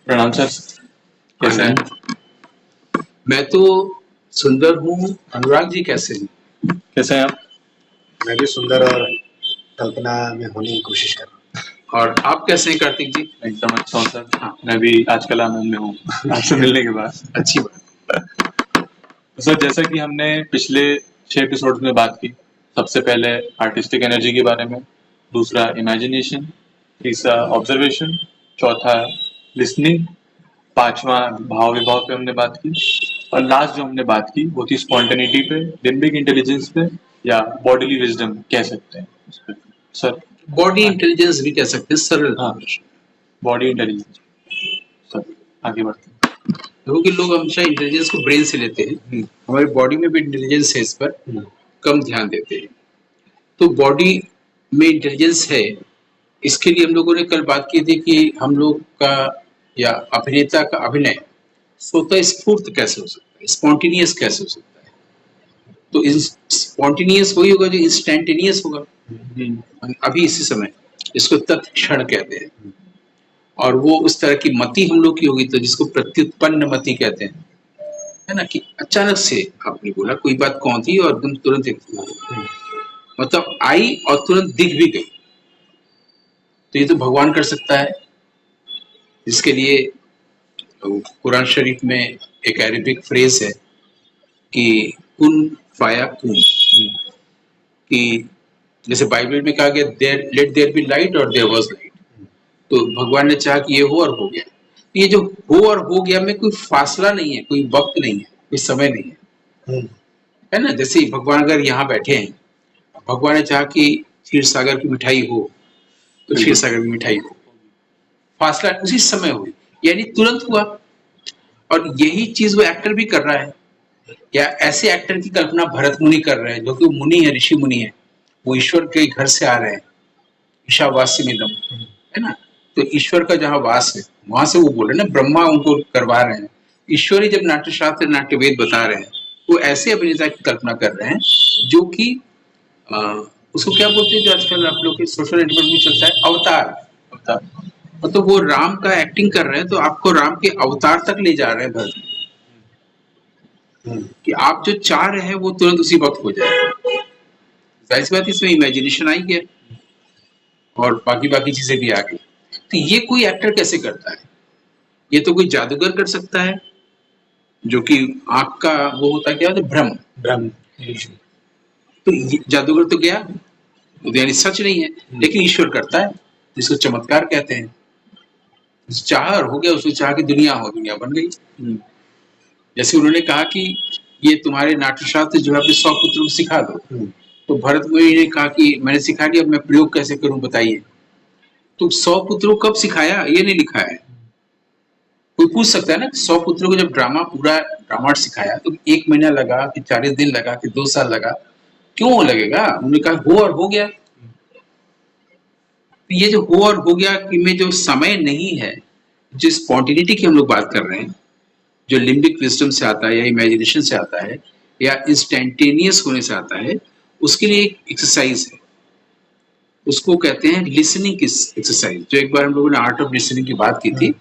प्रणाम सर, कैसे हैं? मैं तो सुंदर हूँ। अनुराग जी कैसे हैं? कैसे हैं आप? मैं भी सुंदर और कल्पना में होने की कोशिश कर रहा हूँ। और आप कैसे हैं कार्तिक जी? एकदम अच्छा हूँ सर। हाँ, मैं भी आजकल आनंद में हूँ आपसे मिलने के बाद। अच्छी बात। तो सर, जैसा कि हमने पिछले 6 एपिसोड्स में बात की, सबसे पहले आर्टिस्टिक एनर्जी के बारे में, दूसरा इमेजिनेशन, तीसरा ऑब्जर्वेशन, चौथा लिसनिंग, पांचवा भाव विभाव पे हमने बात की, और लास्ट जो हमने बात की वो थी स्पॉन्टेनिटी पे, लिम्बिक इंटेलिजेंस पे, या बॉडीली विजडम कह सकते हैं उस पे। सर, बॉडी इंटेलिजेंस भी कह सकते हैं, सरल। हाँ, बॉडी इंटेलिजेंस। सर, आगे बढ़ते हैं। क्योंकि लोग हमेशा इंटेलिजेंस को ब्रेन से लेते हैं, हमारी बॉडी में भी इंटेलिजेंस है, इस पर कम ध्यान देते हैं। तो बॉडी में इंटेलिजेंस है, इसके लिए हम लोगों ने कल बात की थी कि हम लोग का या अभिनेता का अभिनय स्वतः स्फूर्त कैसे हो सकता है, स्पॉन्टेनियस कैसे हो सकता है। तो स्पॉन्टेनियस वही होगा जो इंस्टेंटेनियस होगा अभी इसी समय, इसको तत्क्षण कहते हैं। और वो उस तरह की मति हम लोग की होगी तो जिसको प्रत्युत्पन्न मति कहते हैं, है ना, कि अचानक से आपने बोला कोई बात कौन थी और तुम तुरंत मतलब आई और तुरंत दिख भी गई। तो ये तो भगवान कर सकता है, जिसके लिए कुरान शरीफ में एक अरेबिक फ्रेज है कि कुन फाया कुन, कि जैसे बाइबल में कहा गया there let there be light और देयर वाज लाइट। तो भगवान ने चाहा कि ये हो और हो गया। ये जो हो और हो गया में कोई फासला नहीं है, कोई वक्त नहीं है, कोई समय नहीं है, है ना। जैसे भगवान अगर यहाँ बैठे हैं, भगवान ने चाहा कि क्षीर सागर की मिठाई हो तो क्षीर सागर की मिठाई हो, फासला उसी समय हुई, यानी तुरंत हुआ। और यही चीज वो एक्टर भी कर रहा है, या ऐसे एक्टर की कल्पना भरत मुनि कर रहे हैं, जो कि मुनि है, ऋषि मुनि है। वो ईश्वर के घर से आ रहे हैं, ईशावास्यमिदम्, है ना। तो ईश्वर का जहाँ वास है वहां से वो बोल रहे हैं ना, ब्रह्मा उनको करवा रहे हैं। ईश्वर ही जब नाट्यशास्त्र नाट्यवेद बता रहे हैं, वो ऐसे अभिनेता की कल्पना कर रहे हैं जो कि उसको क्या बोलते हैं जो आजकल आप लोग के सोशल नेटवर्क में चलता है, अवतार। अवतार मतलब वो राम का एक्टिंग कर रहे हैं, तो आपको राम के अवतार तक ले जा रहे हैं भरत, कि आप जो चाह रहे हैं वो तुरंत उसी वक्त हो जाए। जाहिर सी बात इसमें इमेजिनेशन आई है और बाकी बाकी चीजें भी आ गई। तो ये कोई एक्टर कैसे करता है? ये तो कोई जादूगर कर सकता है, जो कि आंख का वो होता है क्या होता है, भ्रम भ्रम। तो जादूगर तो गया, तो यानी सच नहीं है, लेकिन ईश्वर करता है, जिसको चमत्कार कहते हैं। चाह और हो गया, उसने चाह कि दुनिया हो, दुनिया बन गई। जैसे उन्होंने कहा कि ये तुम्हारे नाट्यशास्त्र जो है अपने 100 पुत्रों को सिखा दो, तो भरत मुनि ने कहा कि मैंने सिखा दिया, अब मैं प्रयोग कैसे करूं बताइए। तो 100 पुत्रों को कब सिखाया ये नहीं लिखा है। कोई पूछ सकता है ना, 100 पुत्रों को जब ड्रामा पूरा ड्रामा सिखाया तो 1 महीना लगा कि 40 दिन लगा कि 2 साल लगा, क्यों लगेगा? उन्होंने कहा हो और हो गया। तो ये जो हो और हो गया कि में जो समय नहीं है, जो स्पॉन्टेनिटी की हम लोग बात कर रहे हैं, जो लिम्बिक विजडम से आता है या इमेजिनेशन से आता है या इंस्टेंटेनियस होने से आता है, उसके लिए एक एक्सरसाइज है, उसको कहते हैं लिसनिंग एक्सरसाइज। जो एक बार हम लोगों ने आर्ट ऑफ लिसनिंग की बात की थी,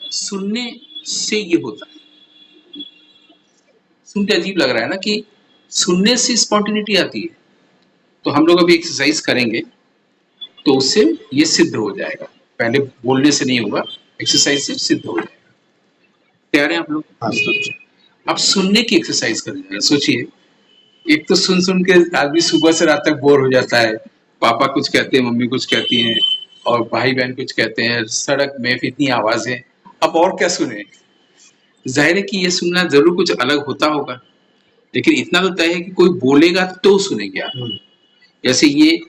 सुनने से ये होता है। सुन के अजीब लग रहा है ना कि सुनने से स्पॉन्टेनिटी आती है। तो हम लोग अभी एक्सरसाइज करेंगे तो उससे ये सिद्ध हो जाएगा, पहले बोलने से नहीं होगा, एक्सरसाइज से सिद्ध हो जाएगा। तैयार हैं आप लोग? अब सुनने की एक्सरसाइज करेंगे। सोचिए, एक तो सुन सुन के आदमी सुबह से रात तक बोर हो जाता है, पापा कुछ कहते हैं, मम्मी कुछ कहती हैं, और भाई बहन कुछ कहते हैं, सड़क में इतनी आवाजें, अब और क्या सुने। जाहिर है कि ये सुनना जरूर कुछ अलग होता होगा, लेकिन इतना तो तय है कि कोई बोलेगा तो सुनेंगे आप। जैसे ये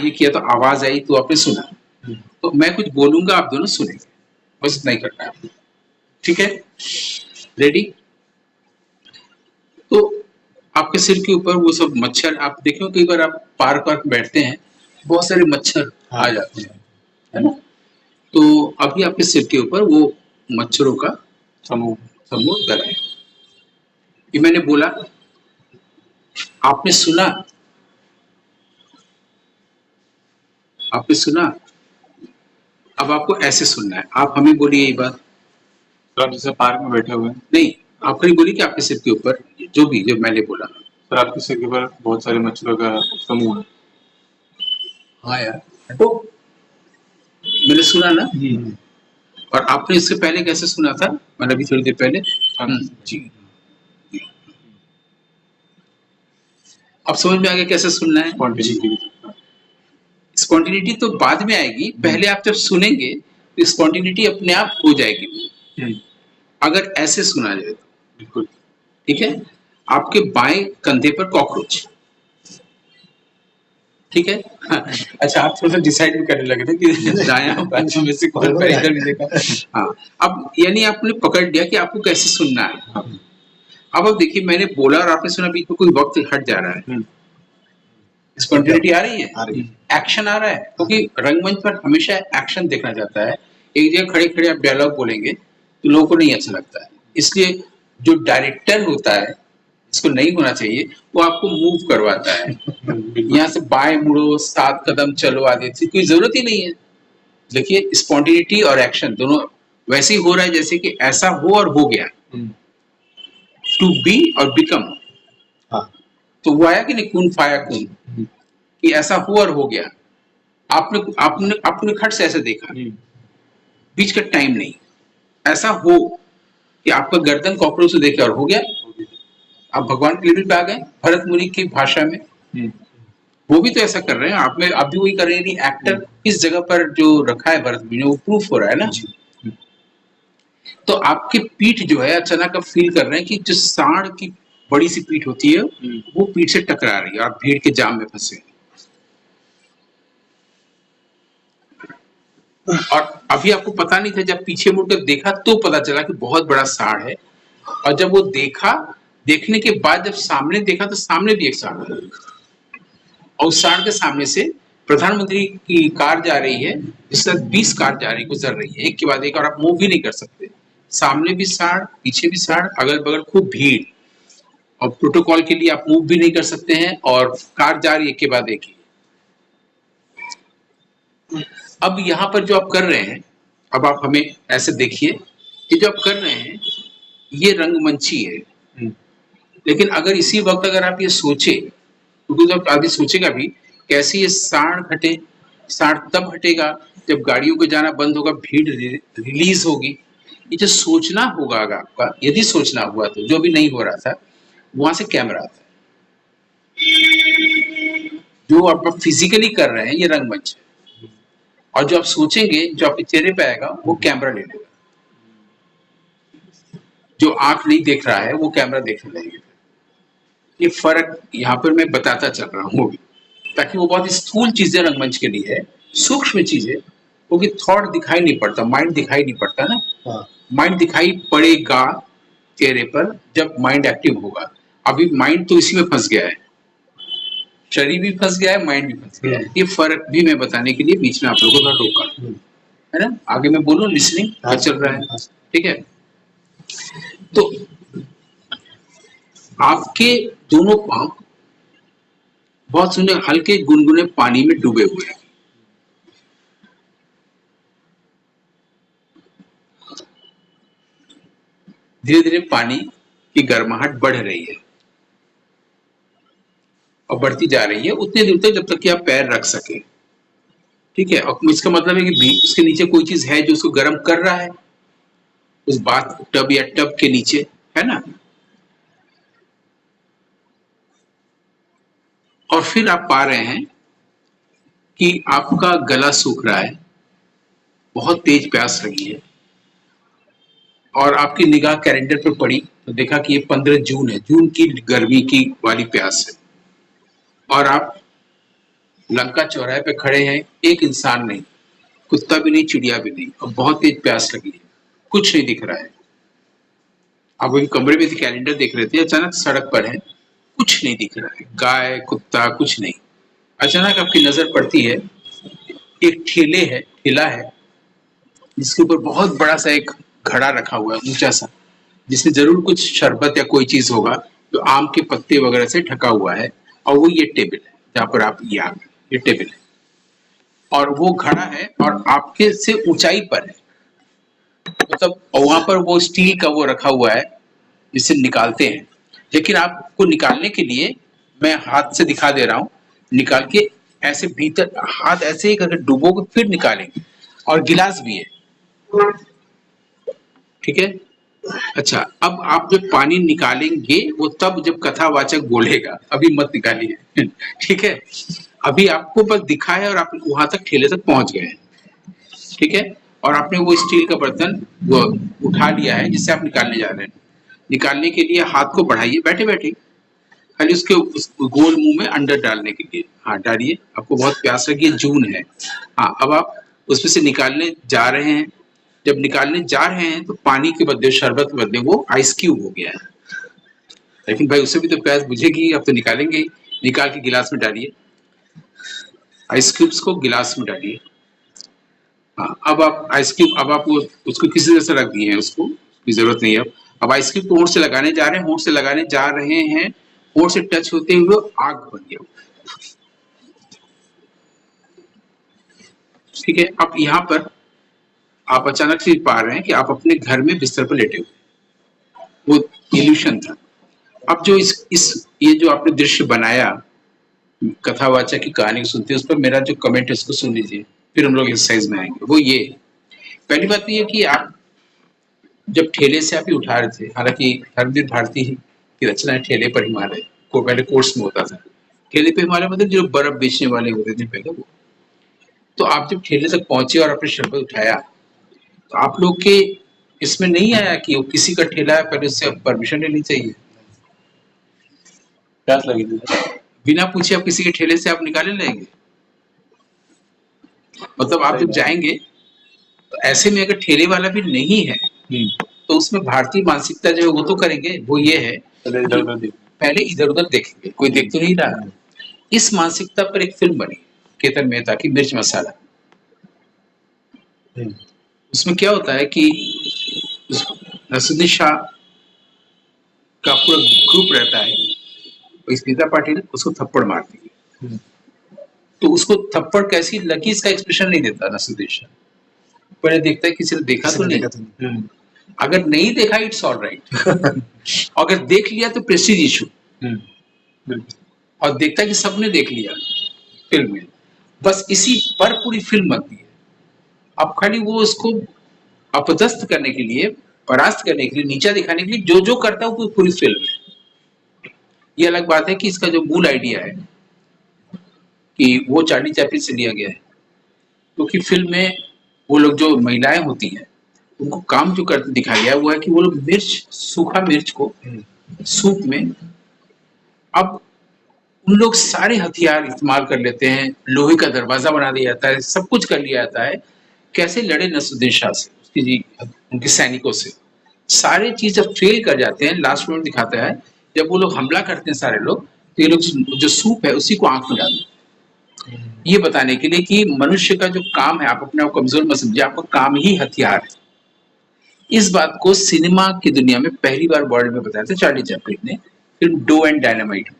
किया तो आवाज आई तो आपने सुना, तो मैं कुछ बोलूंगा आप दोनों सुनेंगे, बस इतना ही करना है आपको। ठीक है, रेडी? तो आपके सिर के ऊपर वो सब मच्छर, आप देखो कई बार आप पार्क वार्क बैठते हैं, बहुत सारे मच्छर आ जाते हैं, है ना। तो अभी आपके सिर के ऊपर वो मच्छरों का समूह समूह डरा है। कि मैंने बोला, आपने सुना, आपने सुना। अब आपको ऐसे सुनना है, आप हमें बोलिए ये बात, सर आप जैसे पार्क में बैठे हुए हैं, नहीं, आप कहीं बोलिए कि आपके सिर के ऊपर जो भी जो मैंने बोला। सर आपके सिर के ऊपर बहुत सारे मच्छरों का समूह है। हाँ यार, तो मैंने सुना ना। और आपने इससे पहले कैसे सुना था? मैंने अभी थोड़ी देर पहले। जी। अब समझ में आ गया कैसे सुनना है। Spontaneity। स्पॉन्टिनिटी तो बाद में आएगी, पहले आप जब सुनेंगे तो स्पॉन्टिनिटी अपने आप हो जाएगी अगर ऐसे सुना जाए तो। बिल्कुल। ठीक है, आपके बाएं कंधे पर कॉकरोच। ठीक है। हाँ, अच्छा, आप थोड़ा सा डिसाइड भी करने लगे थे कि दायां बाजू में से कौन पर इधर भी देखा। हाँ, अब यानी आपने पकड़ लिया कि आपको कैसे सुनना है। अब देखिए, मैंने बोला और आपने सुना, बीच में कोई वक्त हट जा रहा है, स्पॉन्टेनिटी आ रही है, एक्शन आ रहा है, क्योंकि रंगमंच पर हमेशा एक्शन देखना चाहता है। एक जगह खड़े खड़े आप डायलॉग बोलेंगे तो लोगों को नहीं अच्छा लगता है, इसलिए जो डायरेक्टर होता है, इसको नहीं होना चाहिए, वो आपको मूव करवाता है। यहाँ से बाएं मुड़ो, 7 कदम चलो, आगे से कोई जरूरत ही नहीं है। देखिए, स्पॉन्टेनिटी और एक्शन दोनों वैसे ही हो रहा है जैसे कि ऐसा हो और हो गया। टू बी और बिकम, तो वो आया कि नहीं, कून फाया कून, कि ऐसा हो और हो गया। आपने आपने आपने खट से ऐसे देखा, बीच का टाइम नहीं। ऐसा हो कि आपका गर्दन कॉकरोच से देखे और हो गया, आप भगवान के लेवल पे आ गए, भरत मुनि की भाषा में। वो भी तो ऐसा कर रहे हैं, आप में आप भी वही कर रहे हैं। एक्टर इस जगह पर जो रखा है भरत मुनि ने, वो प्रूफ हो रहा है ना। तो आपकी पीठ जो है, अचानक आप फील कर रहे हैं कि जो सांड की बड़ी सी पीठ होती है, वो पीठ से टकरा रही है, आप भीड़ के जाम में फंसे। और अभी आपको पता नहीं था, जब पीछे मुड़कर देखा तो पता चला कि बहुत बड़ा सांड है। और जब वो देखा, देखने के बाद जब सामने देखा तो सामने भी एक सांड है, और उस सांड के सामने से प्रधानमंत्री की कार जा रही है, जिससे 20 कार जा रही गुजर रही है, एक के बाद एक, और आप मूव भी नहीं कर सकते। सामने भी सांड, पीछे भी सांड, अगल बगल खूब भीड़, और प्रोटोकॉल के लिए आप मूव भी नहीं कर सकते हैं, और कार जा रही है एक के बाद एक ही। अब यहाँ पर जो आप कर रहे हैं, अब आप हमें ऐसे देखिए, ये जो आप कर रहे हैं ये रंगमंची है। लेकिन अगर इसी वक्त अगर आप ये सोचे, क्योंकि जब आदमी सोचेगा भी कैसे ये सांड हटे, सांड तब हटेगा जब गाड़ियों को जाना बंद होगा, भीड़ रिलीज होगी। ये जो सोचना होगा आपका, यदि सोचना हुआ तो, जो भी नहीं हो रहा था, वहां से कैमरा आता है। जो आप फिजिकली कर रहे हैं ये रंगमंच है, और जो आप सोचेंगे, जो आपके चेहरे पे आएगा, वो कैमरा ले लेगा। जो आंख नहीं देख रहा है वो कैमरा देखने लगेगा। ये फर्क यहाँ पर मैं बताता चल रहा हूँ, ताकि वो बहुत स्थूल चीजें रंगमंच के लिए है, सूक्ष्म चीजें, क्योंकि थॉट दिखाई नहीं पड़ता, माइंड दिखाई नहीं पड़ता ना। माइंड दिखाई पड़ेगा चेहरे पर जब माइंड एक्टिव होगा। अभी माइंड तो इसी में फंस गया है, शरीर भी फंस गया है, माइंड भी फंस गया है। ये फर्क भी मैं बताने के लिए बीच में आप लोगों को रोका है ना। आगे मैं बोलूं, लिसनिंग चल रहा है, ठीक है। तो आपके दोनों पांव बहुत सुंदर हल्के गुनगुने पानी में डूबे हुए हैं। धीरे धीरे पानी की गर्माहट बढ़ रही है, और बढ़ती जा रही है उतने दूर तक जब तक कि आप पैर रख सके। ठीक है, और इसका मतलब है कि उसके नीचे कोई चीज है जो उसको गर्म कर रहा है, उस बाथ टब या टब के नीचे, है ना। और फिर आप पा रहे हैं कि आपका गला सूख रहा है, बहुत तेज प्यास लगी है, और आपकी निगाह कैलेंडर पर पड़ी तो देखा कि ये 15 जून है, जून की गर्मी की वाली प्यास है। और आप लंका चौराहे पे खड़े हैं, एक इंसान नहीं, कुत्ता भी नहीं, चिड़िया भी नहीं, और बहुत तेज प्यास लगी है, कुछ नहीं दिख रहा है। आप वही कमरे में कैलेंडर देख रहे थे, अचानक सड़क पर है, कुछ नहीं दिख रहा है, गाय कुत्ता कुछ नहीं। अचानक आपकी नजर पड़ती है, एक ठेला है जिसके ऊपर बहुत बड़ा सा एक घड़ा रखा हुआ है, ऊंचा सा, जिसमें जरूर कुछ शरबत या कोई चीज होगा, जो आम के पत्ते वगैरह से ढका हुआ है। और वो ये टेबल है जहाँ पर आप ये टेबल है, और वो घड़ा है और आपके से ऊंचाई पर है। मतलब वहां पर वो स्टील का वो रखा हुआ है जिसे निकालते हैं, लेकिन आपको निकालने के लिए मैं हाथ से दिखा दे रहा हूँ, निकाल के ऐसे भीतर हाथ ऐसे ही करके डुबो के फिर निकालेंगे, और गिलास भी है, ठीक है। अच्छा, अब आप जब पानी निकालेंगे वो तब जब कथावाचक बोलेगा, अभी मत निकालिए ठीक है। अभी आपको बस दिखा है और आप वहां तक ठेले तक पहुंच गए हैं, ठीक है, और आपने वो स्टील का बर्तन वो उठा लिया है जिससे आप निकालने जा रहे हैं। निकालने के लिए हाथ को बढ़ाइए बैठे बैठे, खाली उसके उस गोल मुंह में अंदर डालने के लिए हाथ डालिए। आपको बहुत प्यास लगी है, जून है, हाँ, अब आप उसमें से निकालने जा रहे हैं। जब निकालने जा रहे हैं तो पानी के बदले, शरबत के बदले वो आइस क्यूब हो गया है, लेकिन भाई उससे भी तो प्यास बुझेगी, अब तो निकालेंगे ही। निकाल के गिलास में डालिए, आइस क्यूब्स को गिलास में डालिए। हाँ, अब आप आइस क्यूब, अब आप उसको किसी तरह से रख दिए हैं, उसको की जरूरत नहीं है। अब आइस क्यूब को होंठ से लगाने जा रहे हैं, होंठ से लगाने जा रहे हैं, होंठ से टच होते हुए आग बन गया, ठीक है। अब यहाँ पर आप अचानक से पा रहे हैं कि आप अपने घर में बिस्तर पर लेटे हुए, वो इल्यूशन था। अब जो इस ये जो आपने दृश्य बनाया, कथावाचक की कहानी सुनते हैं, उस पर मेरा जो कमेंट है उसको सुन लीजिए, फिर हम लोग एक्सरसाइज में आएंगे। वो ये, पहली बात तो ये कि आप जब ठेले से आप ही उठा रहे थे, हालांकि धर्मवीर भारती की रचना है ठेले पर हिमालय, को पहले कोर्स में होता था, ठेले पे हिमालय मतलब जो बर्फ बेचने वाले होते थे पहले वो। तो आप जब ठेले तक पहुंचे और आपने शरबत उठाया, तो आप लोग के इसमें नहीं आया कि वो किसी का ठेला है, पहले उससे परमिशन लेनी चाहिए, प्यास लगी थी। बिना पूछे आप किसी के ठेले से आप निकाले लेंगे? मतलब आप जब जाएंगे तो ऐसे में अगर ठेले वाला भी नहीं है तो उसमें भारतीय मानसिकता जो है वो तो करेंगे, वो ये है पहले इधर उधर देखेंगे, कोई देख तो नहीं रहा। इस मानसिकता पर एक फिल्म बनी केतन मेहता की, मिर्च मसाला। उसमें क्या होता है कि नसरुद्दीन शाह का पूरा ग्रुप रहता है, स्मिता पाटिल उसको थप्पड़ मारती है, तो उसको थप्पड़ कैसी लगी इसका एक्सप्रेशन नहीं देता नसरुद्दीन शाह, पहले देखता है किसी ने देखा तो नहीं, अगर नहीं देखा इट्स ऑल राइट, अगर देख लिया तो प्रेस्टीज इशू, और देखता है कि सबने देख लिया फिल्म में, बस इसी पर पूरी फिल्म बनती है। अब खाली वो उसको अपदस्थ करने के लिए, परास्त करने के लिए, नीचा दिखाने के लिए जो जो करता है वो पूरी फिल्म है। ये अलग बात है कि इसका जो मूल आइडिया है कि वो चार्ली चैपलिन से लिया गया है, क्योंकि फिल्म में वो लोग जो महिलाएं होती हैं उनको काम जो करते दिखाया गया वो है कि वो लोग मिर्च, सूखा मिर्च को सूप में, अब उन लोग सारे हथियार इस्तेमाल कर लेते हैं, लोहे का दरवाजा बना दिया जाता है, सब कुछ कर लिया जाता है। कैसे लड़े नसरुद्दीन शाह से, उसकी जी उनके सैनिकों से, सारे चीज जब फेल कर जाते हैं, लास्ट में दिखाता है जब वो लोग हमला करते हैं सारे लोग, तो ये लोग जो सूप है उसी को आंख में डालते हैं, ये बताने के लिए कि मनुष्य का जो काम है, आप अपने आप को कमजोर मत समझिए, आपका काम ही हथियार है। इस बात को सिनेमा की दुनिया में पहली बार वर्ल्ड में बताया था चार्ली चैपलिन ने, फिल्म डो एंड डायनामाइट में।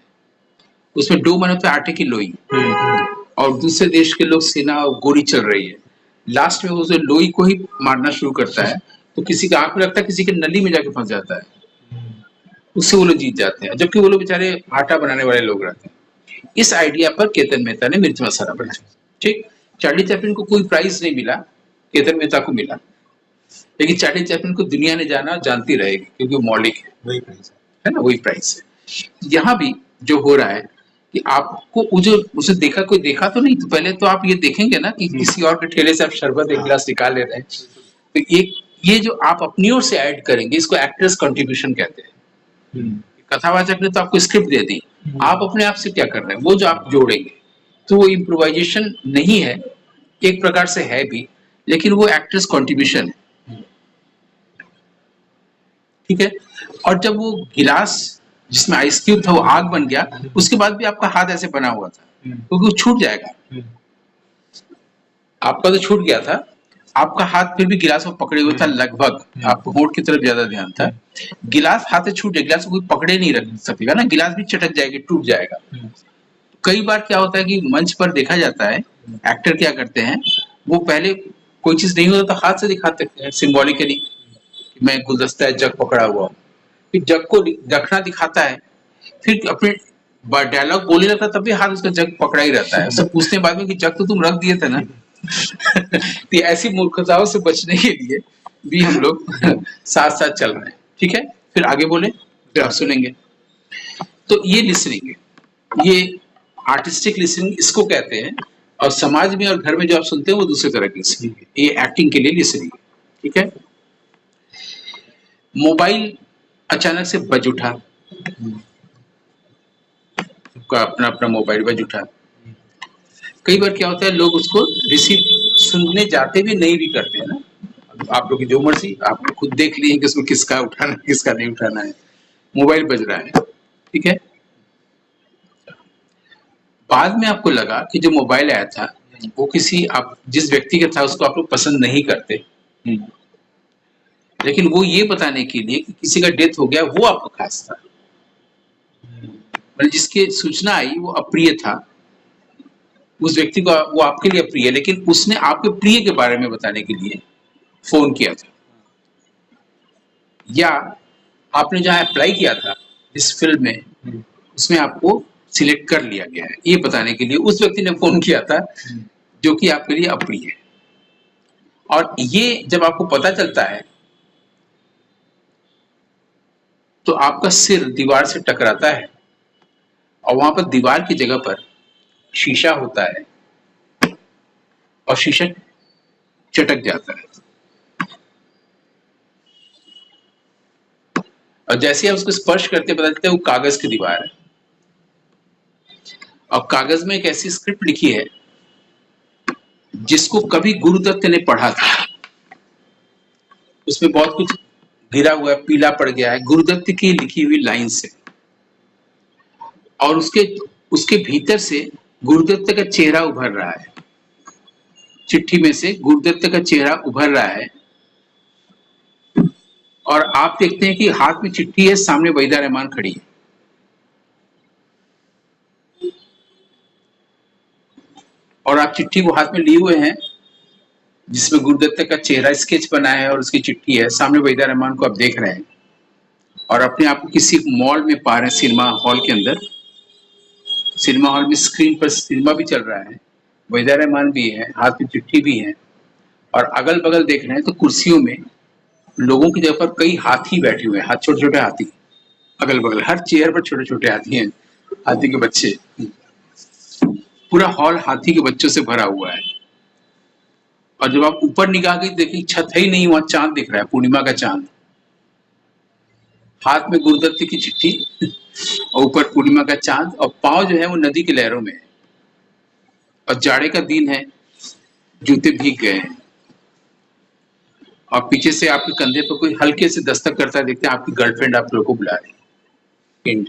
उसमें डो माने होता है आटे की लोई, और दूसरे देश के लोग सेना और गोली चल रही है, लास्ट में वो उस लोई को ही मारना शुरू करता है, तो किसी का आंख में लगता है, किसी के नली में जाके फंस जाता है, उससे वो लोग जीत जाते हैं, जबकि वो लोग बेचारे आटा बनाने वाले लोग रहते हैं। इस आइडिया पर केतन मेहता ने मिर्च मसाला बनाया, ठीक। चार्ली चैपलिन को कोई प्राइज नहीं मिला, केतन मेहता को मिला, लेकिन चार्ली चैपलिन को दुनिया ने जाना, जानती रहेगी, क्योंकि वो मौलिक है ना, वही प्राइस है। यहाँ भी जो हो रहा है कि आपको जो उसे देखा, कोई देखा तो नहीं, तो पहले तो आप ये देखेंगे ना कि किसी और के ठेले से आप शरबत एक गिलास निकाल ले रहे हैं, तो ये जो आप अपनी ओर से ऐड करेंगे, इसको एक्टर्स कंट्रीब्यूशन कहते हैं। कथावाचक ने तो आपको स्क्रिप्ट दे दी, आप अपने आप से क्या कर रहे हैं, वो जो आप जोड़ेंगे, तो वो इम्प्रोवाइजेशन नहीं है, एक प्रकार से है भी, लेकिन वो एक्टर्स कंट्रीब्यूशन है, ठीक है। और जब वो गिलास जिसमें आइस क्यूब था वो आग बन गया, उसके बाद भी आपका हाथ ऐसे बना हुआ था, क्योंकि वो छूट जाएगा, आपका तो छूट गया था, आपका हाथ फिर भी गिलास को पकड़े हुए था लगभग, आपको होंठ की तरफ ज्यादा ध्यान था, गिलास हाथ से छूट जाएगा, गिलास को कोई पकड़े नहीं रख सकेगा ना, गिलास भी चटक जाएगी, टूट जाएगा। कई बार क्या होता है कि मंच पर देखा जाता है, एक्टर क्या करते हैं, वो पहले कोई चीज नहीं होता तो हाथ से दिखाते हैं सिंबॉलिकली कि मैं गुलदस्ता है, जग पकड़ा हुआ हूं। फिर जग को रखना दिखाता है, फिर अपने डायलॉग बोले रहता तब भी हाथ उसका जग पकड़ा ही रहता है। उससे पूछते हैं बाद में कि जग तो तुम रख दिए थे ना। तो ऐसी मूर्खताओं से बचने के लिए भी हम लोग साथ साथ चल रहे हैं। ठीक है, फिर आगे बोले, फिर आप सुनेंगे। तो ये लिसनिंग है, ये आर्टिस्टिक लिसनिंग इसको कहते हैं। और समाज में और घर में जो आप सुनते हैं वो दूसरे तरह की लिसनिंग है, ये एक्टिंग के लिए लिसनिंग है। ठीक है, मोबाइल अचानक से बज उठा, सबका अपना अपना मोबाइल बज उठा। कई बार क्या होता है, लोग उसको रिसीव सुनने जाते भी नहीं भी करते हैं ना। अब आप लोग की जो मर्जी, आप खुद देख लिए कि उसको किसका उठाना है किसका नहीं उठाना है। मोबाइल बज रहा है, ठीक है। बाद में आपको लगा कि जो मोबाइल आया था वो किसी आप जिस व्यक्ति का था उसको आप लोग पसंद नहीं करते, लेकिन वो ये बताने के लिए कि किसी का डेथ हो गया वो आपको खास था। मतलब जिसकी सूचना आई वो अप्रिय था, उस व्यक्ति को वो आपके लिए अप्रिय है, लेकिन उसने आपके प्रिय के बारे में बताने के लिए फोन किया था। या आपने जहां अप्लाई किया था इस फील्ड में, उसमें आपको सिलेक्ट कर लिया गया है, ये बताने के लिए उस व्यक्ति ने फोन किया था जो कि आपके लिए अप्रिय है। और ये जब आपको पता चलता है तो आपका सिर दीवार से टकराता है और वहां पर दीवार की जगह पर शीशा होता है और शीशा चटक जाता है। और जैसे आप उसको स्पर्श करते पता चलता है वो कागज की दीवार है। और कागज में एक ऐसी स्क्रिप्ट लिखी है जिसको कभी गुरुदत्त ने पढ़ा था। उसमें बहुत कुछ गिरा हुआ है, पीला पड़ गया है, गुरुदत्त की लिखी हुई लाइन से। और उसके भीतर से गुरुदत्त का चेहरा उभर रहा है। चिट्ठी में से गुरुदत्त का चेहरा उभर रहा है और आप देखते हैं कि हाथ में चिट्ठी है, सामने वहीदा रहमान खड़ी है। और आप चिट्ठी को हाथ में लिए हुए हैं जिसमें गुरुदत्त का चेहरा स्केच बना है और उसकी चिट्ठी है, सामने वहीदा रहमान को आप देख रहे हैं और अपने आप को किसी मॉल में पा रहे हैं, सिनेमा हॉल के अंदर। सिनेमा हॉल में स्क्रीन पर सिनेमा भी चल रहा है, वहीदा रहमान भी है, हाथ में चिट्ठी भी है और अगल बगल देख रहे हैं तो कुर्सियों में लोगों की जगह पर कई हाथी बैठे हुए हैं, छोटे छोटे हाथी अगल बगल, हर चेयर पर छोटे छोटे हाथी हैं, हाथी के बच्चे। पूरा हॉल हाथी के बच्चों से भरा हुआ है। और जब आप ऊपर निगाह की देखिए, छत है ही नहीं, वहां चांद दिख रहा है, पूर्णिमा का चांद। हाथ में गुरुदत्त की चिट्ठी और ऊपर पूर्णिमा का चांद और पांव जो है वो नदी की लहरों में है। और जाड़े का दिन है, जूते भीग गए हैं और पीछे से आपके कंधे पर कोई हल्के से दस्तक करता है, देखते हैं आपकी गर्लफ्रेंड आप लोगों को बुला रही है।